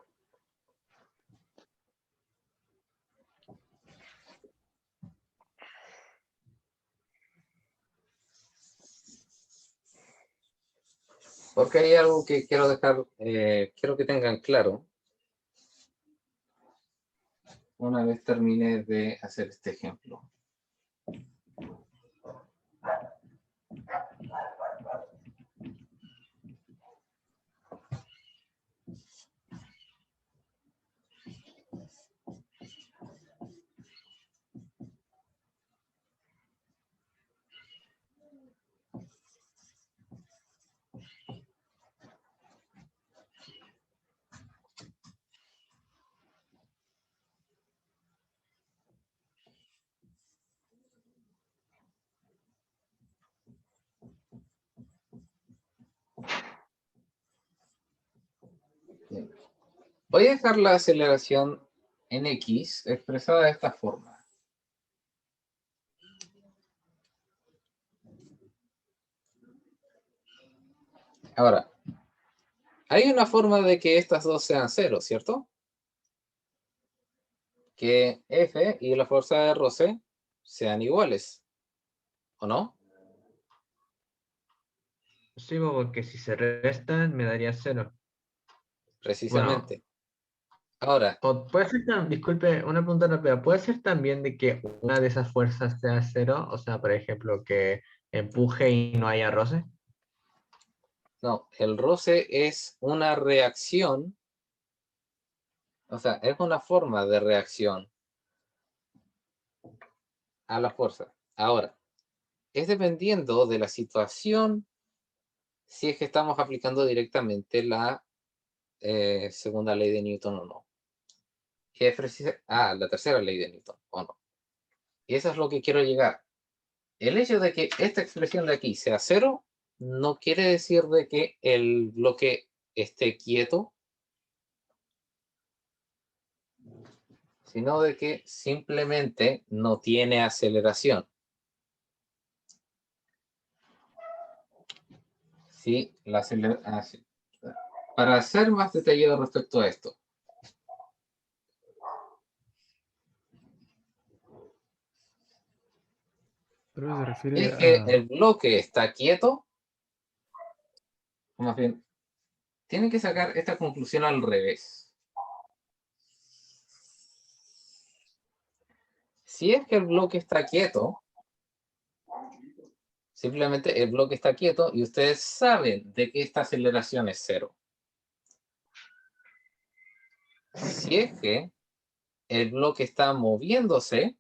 Speaker 1: Porque hay algo que quiero dejar, quiero que tengan claro una vez termine de hacer este ejemplo. Voy a dejar la aceleración en X expresada de esta forma. Ahora, hay una forma de que estas dos sean cero, ¿cierto? Que F y la fuerza de roce sean iguales, ¿o no?
Speaker 2: Sí, porque si se restan me daría 0. Bueno,
Speaker 1: Precisamente. Ahora,
Speaker 2: o puede ser disculpe, una pregunta rápida. ¿Puede ser también de que una de esas fuerzas sea 0? O sea, por ejemplo, que empuje y no haya roce.
Speaker 1: no, el roce es una reacción, o sea, es una forma de reacción a la fuerza. Ahora, es dependiendo de la situación si es que estamos aplicando directamente la segunda ley de Newton o no. Que es la tercera ley de Newton o no. Y eso es lo que quiero llegar. El hecho de que esta expresión de aquí sea cero no quiere decir de que el bloque esté quieto, sino de que simplemente no tiene aceleración. Sí, la aceleración. Para ser más detallado respecto a esto,
Speaker 3: Pero se refiere
Speaker 1: es que
Speaker 3: a...
Speaker 1: el bloque está quieto, o más bien, tienen que sacar esta conclusión al revés. Si es que el bloque está quieto, simplemente el bloque está quieto y ustedes saben de que esta aceleración es cero. Si es que el bloque está moviéndose,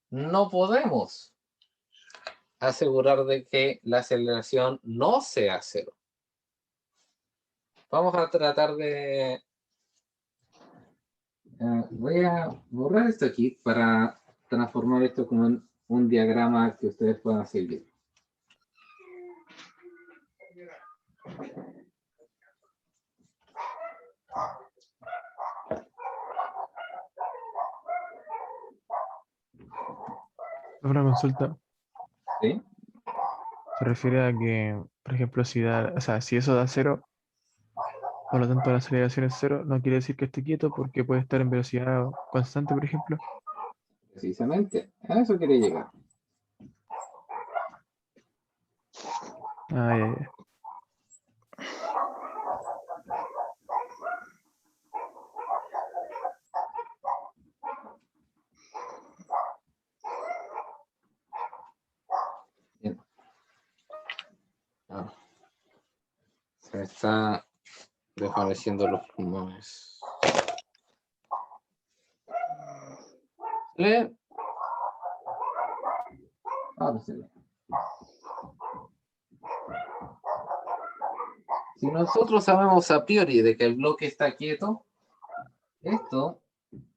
Speaker 1: no podemos asegurar de que la aceleración no sea cero. Vamos a tratar de... voy a borrar esto aquí para transformar esto como en un diagrama que ustedes puedan seguir.
Speaker 3: Una consulta.
Speaker 1: ¿Sí?
Speaker 3: Se refiere a que, por ejemplo, si da, o sea, si eso da cero, por lo tanto la aceleración es cero, no quiere decir que esté quieto porque puede estar en velocidad constante, por ejemplo.
Speaker 1: Precisamente, a eso quería llegar.
Speaker 3: Ah, ya, ya.
Speaker 1: Bien. Ah, se me está desvaneciendo los pulmones. ¿Le? Ahora sí. Si nosotros sabemos a priori de que el bloque está quieto, esto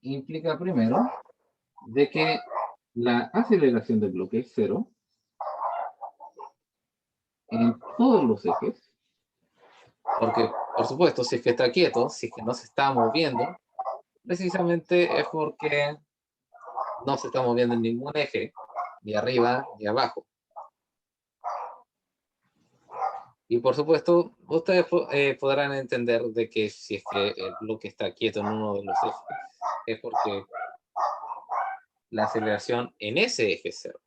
Speaker 1: implica primero de que la aceleración del bloque es cero en todos los ejes, porque por supuesto si es que está quieto, si es que no se está moviendo, precisamente es porque no se está moviendo en ningún eje, ni arriba ni abajo. Y por supuesto, ustedes podrán entender de que si es que el bloque está quieto en uno de los ejes, es porque la aceleración en ese eje es cero.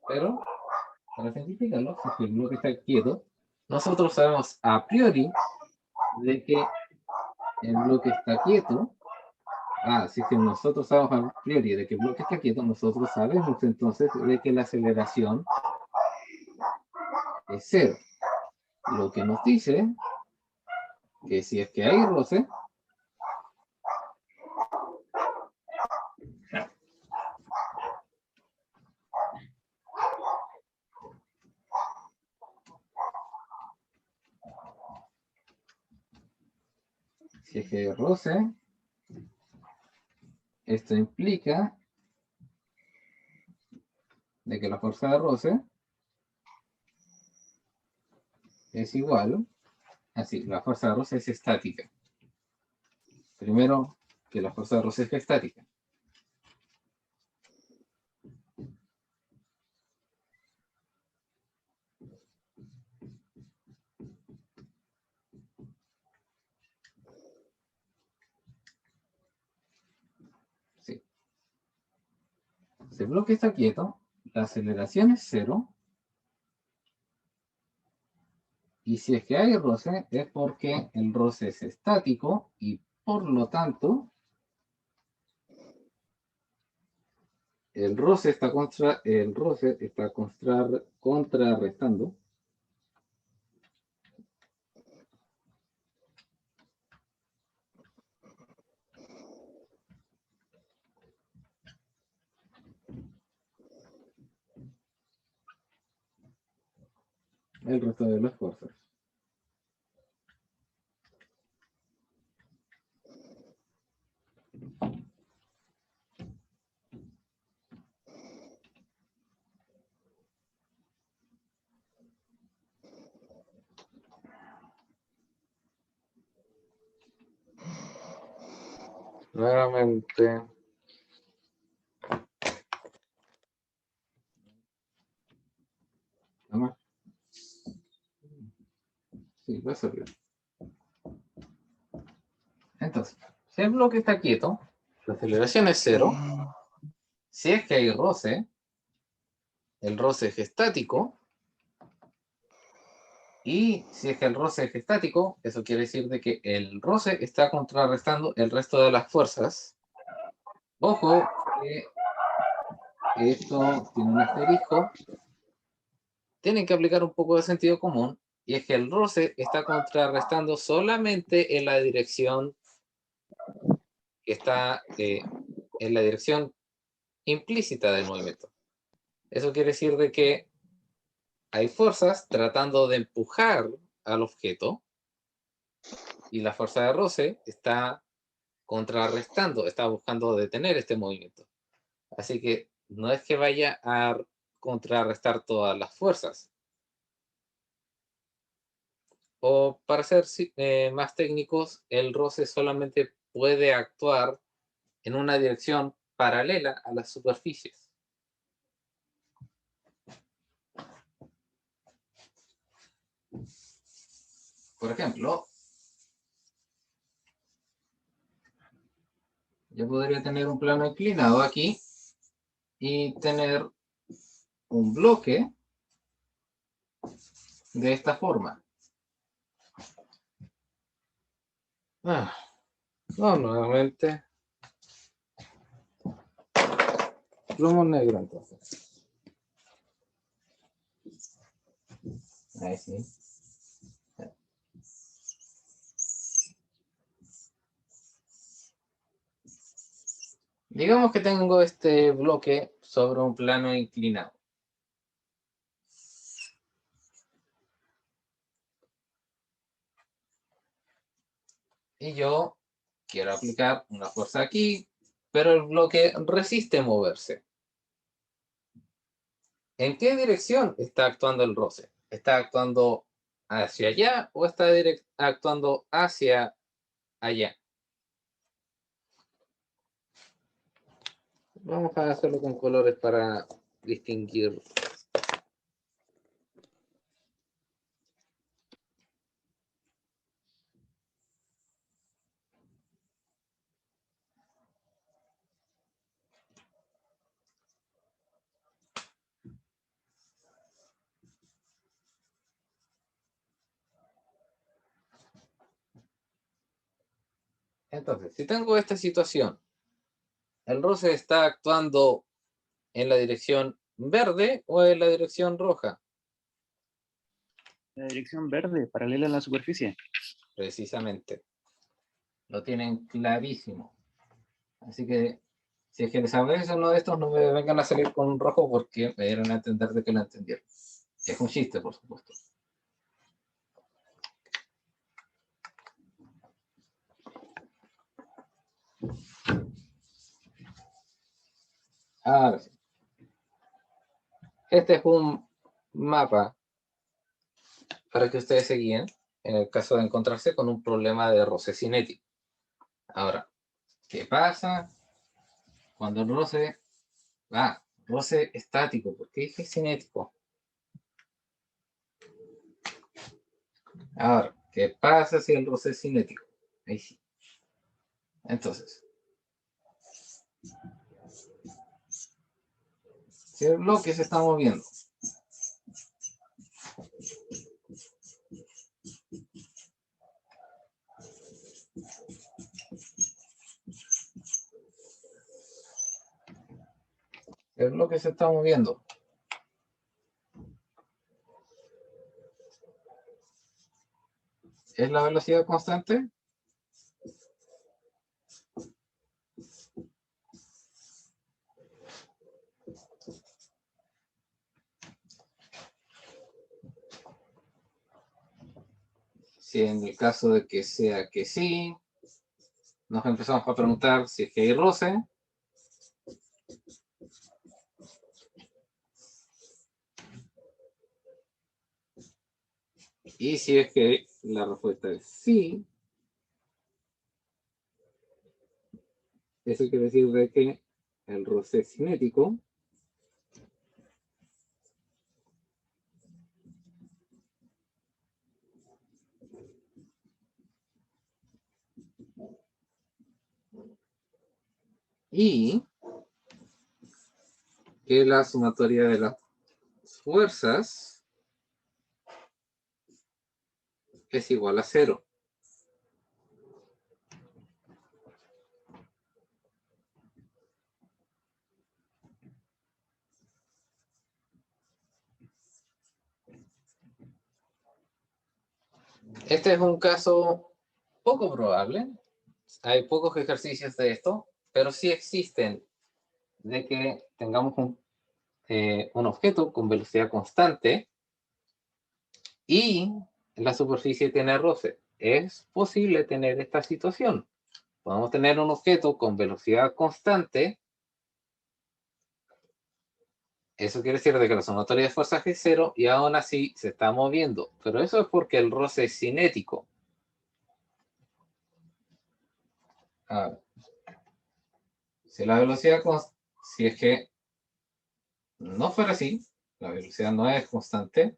Speaker 1: Pero, para simplificarlo, si es que el bloque está quieto, nosotros sabemos a priori de que el bloque está quieto. Si es que nosotros sabemos a priori de que el bloque está quieto, nosotros sabemos entonces de que la aceleración es cero. Lo que nos dice que si es que hay roce, si es que hay roce, esto implica de que la fuerza de roce es igual, así, la fuerza de roce es estática. Primero, que la fuerza de roce es estática. Sí. Si el bloque está quieto, la aceleración es cero. Y si es que hay roce, es porque el roce es estático y por lo tanto el roce está contrarrestando el resto de las fuerzas. Nuevamente. Nada más. Sí, va a ser bien. Entonces, si el bloque está quieto, la aceleración es cero. Si es que hay roce, el roce es estático. Y si es que el roce es estático, eso quiere decir de que el roce está contrarrestando el resto de las fuerzas. Ojo, que esto tiene un asterisco. Tienen que aplicar un poco de sentido común. Y es que el roce está contrarrestando solamente en la dirección que está en la dirección implícita del movimiento. Eso quiere decir de que hay fuerzas tratando de empujar al objeto y la fuerza de roce está contrarrestando, está buscando detener este movimiento. Así que no es que vaya a contrarrestar todas las fuerzas. O para ser más técnicos, el roce solamente puede actuar en una dirección paralela a las superficies. Por ejemplo, yo podría tener un plano inclinado aquí y tener un bloque de esta forma. No, nuevamente. Plomo negro entonces. Ahí sí. Digamos que tengo este bloque sobre un plano inclinado. Y yo quiero aplicar una fuerza aquí, pero el bloque resiste moverse. ¿En qué dirección está actuando el roce? ¿Está actuando hacia allá o está actuando hacia allá? Vamos a hacerlo con colores para distinguir. Entonces, si tengo esta situación, ¿el roce está actuando en la dirección verde o en la dirección roja?
Speaker 4: La dirección verde, paralela a la superficie.
Speaker 1: Precisamente. Lo tienen clarísimo. Así que, si es que les hablé de uno de estos, no me vengan a salir con un rojo porque me dieron a entender de que lo entendieron. Es un chiste, por supuesto. Ahora sí. Este es un mapa para que ustedes se guíen en el caso de encontrarse con un problema de roce cinético. Ahora, ¿qué pasa cuando el roce... roce estático? ¿Por qué dije cinético? Ahora, ¿qué pasa si el roce es cinético? Ahí sí. Entonces, si el bloque se está moviendo, el bloque se está moviendo, ¿es la velocidad constante? Si en el caso de que sea que sí, nos empezamos a preguntar si es que hay roce. Y si es que la respuesta es sí, eso quiere decir de que el roce es cinético. Y que la sumatoria de las fuerzas es igual a 0. Este es un caso poco probable. Hay pocos ejercicios de esto, pero sí existen de que tengamos un objeto con velocidad constante y la superficie tiene roce. Es posible tener esta situación. Podemos tener un objeto con velocidad constante. Eso quiere decir de que la sumatoria de fuerzas es 0 y aún así se está moviendo. Pero eso es porque el roce es cinético. A ver. Si la velocidad, si es que no fuera así, la velocidad no es constante,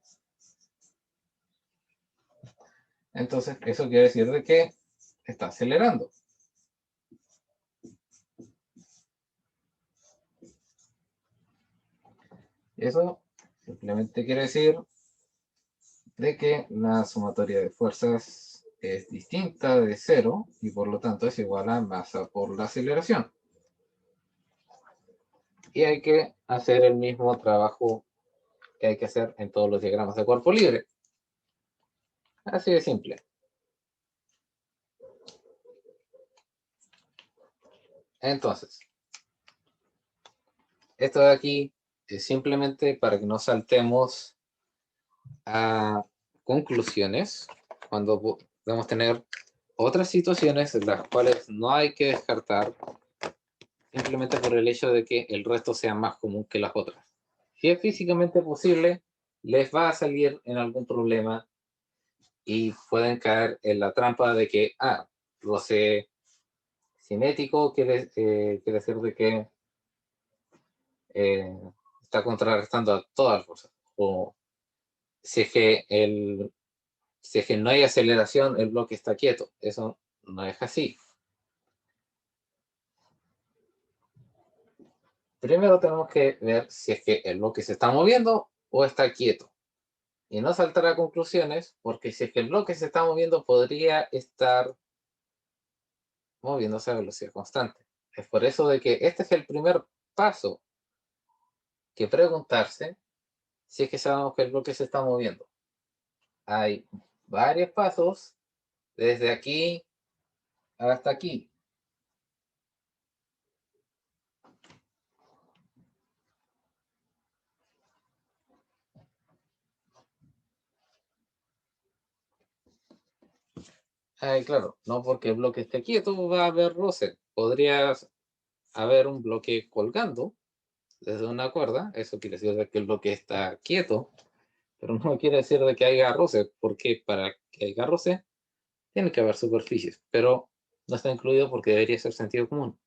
Speaker 1: entonces eso quiere decir de que está acelerando. Eso simplemente quiere decir de que la sumatoria de fuerzas es distinta de 0 y por lo tanto es igual a masa por la aceleración. Y hay que hacer el mismo trabajo que hay que hacer en todos los diagramas de cuerpo libre. Así de simple. Entonces, esto de aquí es simplemente para que no saltemos a conclusiones cuando podemos tener otras situaciones en las cuales no hay que descartar simplemente por el hecho de que el resto sea más común que las otras. Si es físicamente posible, les va a salir en algún problema y pueden caer en la trampa de que, roce cinético quiere decir de que está contrarrestando a todas las fuerzas. O si es que no hay aceleración, el bloque está quieto. Eso no es así. Primero tenemos que ver si es que el bloque se está moviendo o está quieto. Y no saltar a conclusiones, porque si es que el bloque se está moviendo, podría estar moviéndose a velocidad constante. Es por eso de que este es el primer paso que preguntarse si es que sabemos que el bloque se está moviendo. Hay varios pasos desde aquí hasta aquí. Claro, no porque el bloque esté quieto va a haber roce. Podría haber un bloque colgando desde una cuerda. Eso quiere decir que el bloque está quieto, pero no quiere decir de que haya roce, porque para que haya roce tiene que haber superficies. Pero no está incluido porque debería ser sentido común.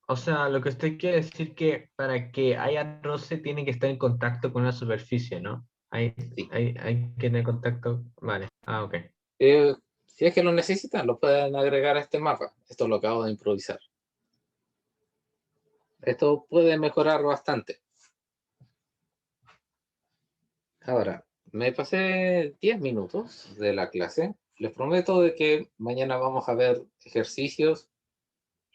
Speaker 2: O sea, lo que usted quiere decir que para que haya roce tiene que estar en contacto con la superficie, ¿no?
Speaker 1: Sí.
Speaker 2: Hay que tener contacto. Vale. Ah, ok.
Speaker 1: Si es que lo necesitan, lo pueden agregar a este mapa. Esto lo acabo de improvisar. Esto puede mejorar bastante. Ahora, me pasé 10 minutos de la clase. Les prometo de que mañana vamos a ver ejercicios.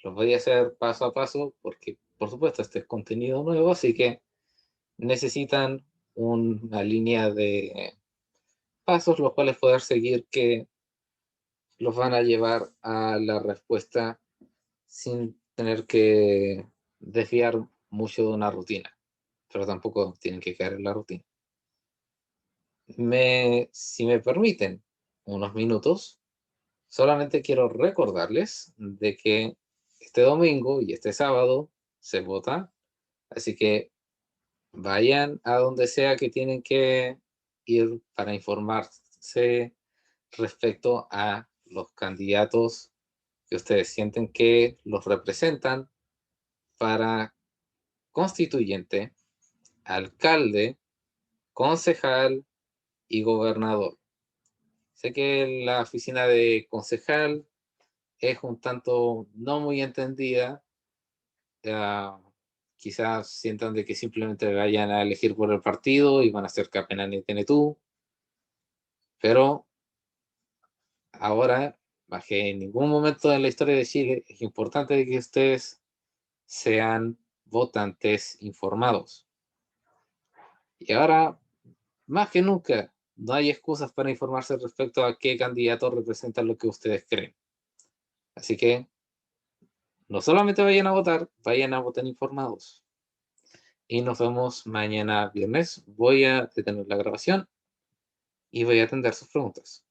Speaker 1: Los voy a hacer paso a paso porque, por supuesto, este es contenido nuevo, así que necesitan una línea de pasos los cuales poder seguir que los van a llevar a la respuesta sin tener que desviar mucho de una rutina, pero tampoco tienen que caer en la rutina. Si me permiten unos minutos, solamente quiero recordarles de que este domingo y este sábado se vota, así que vayan a donde sea que tienen que ir para informarse respecto a los candidatos que ustedes sienten que los representan para constituyente, alcalde, concejal y gobernador. Sé que la oficina de concejal es un tanto no muy entendida. Uh, quizás sientan de que simplemente vayan a elegir por el partido y van a ser capena ni tiene tú. Pero ahora, más que en ningún momento de la historia de Chile, es importante que ustedes sean votantes informados. Y ahora, más que nunca, no hay excusas para informarse respecto a qué candidato representa lo que ustedes creen. Así que no solamente vayan a votar informados. Y nos vemos mañana viernes. Voy a detener la grabación y voy a atender sus preguntas.